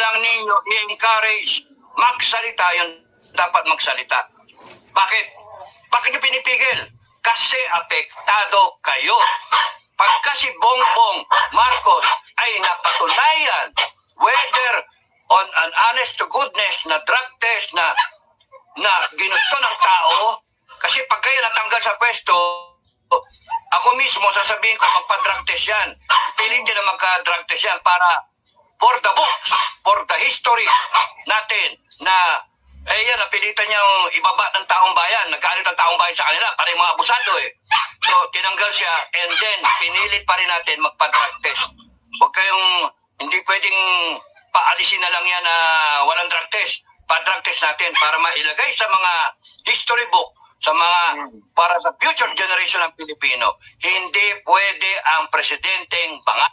lang ninyo i-encourage magsalita, yun dapat magsalita. Bakit? Bakit nyo pinipigil? Kasi apektado kayo. Pagka si Bongbong Marcos ay napatunayan, whether on an honest to goodness na drug test na ginusto ng tao, kasi pag kayo natanggal sa pwesto, ako mismo sasabihin ko magpa-drug test yan. Pilitin na magka-drug test yan para for the books, for the history natin na yan, napilitan niyang ibaba ng taong bayan. Nagalit ang taong bayan sa kanila, para yung mga abusado eh. So, tinanggal siya and then pinilit pa rin natin magpa-drug test. Huwag kayong, hindi pwedeng paalisin na lang yan na walang drug test. Pa-drug test natin para mailagay sa mga history book, sa mga, para sa future generation ng Pilipino. Hindi pwede ang presidenteng banga.